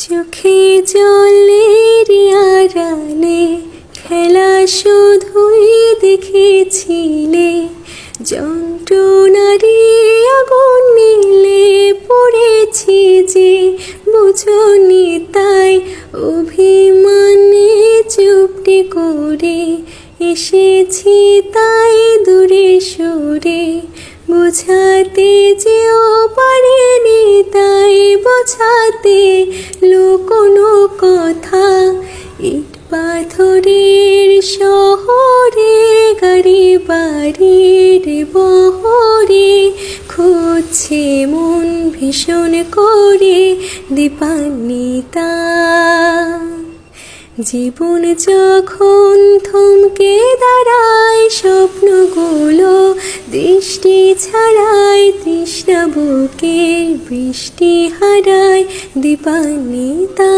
চোখে জলের আড়ালে খেলা শুধুই দেখেছিলে, যন্ত্রণারী আগুন নীলে পড়েছি যে বুঝনি তাই অভিমানে চুপটি করে এসেছি তাই দূরে সরে, বোঝাতে যেও পারেনি তাই বোঝাতে কোনো কথা। ইট পাথরের শহরে গাড়ি বাড়ির বহরে খুঁজছে মন ভীষণ করে দীপান্বিতা। জীবন যখন থমকে দাঁড়ায় স্বপ্নগুলো দৃষ্টি ছাড়ায়, তৃষ্ণা বুকের বৃষ্টি হারায় দীপান্বিতা।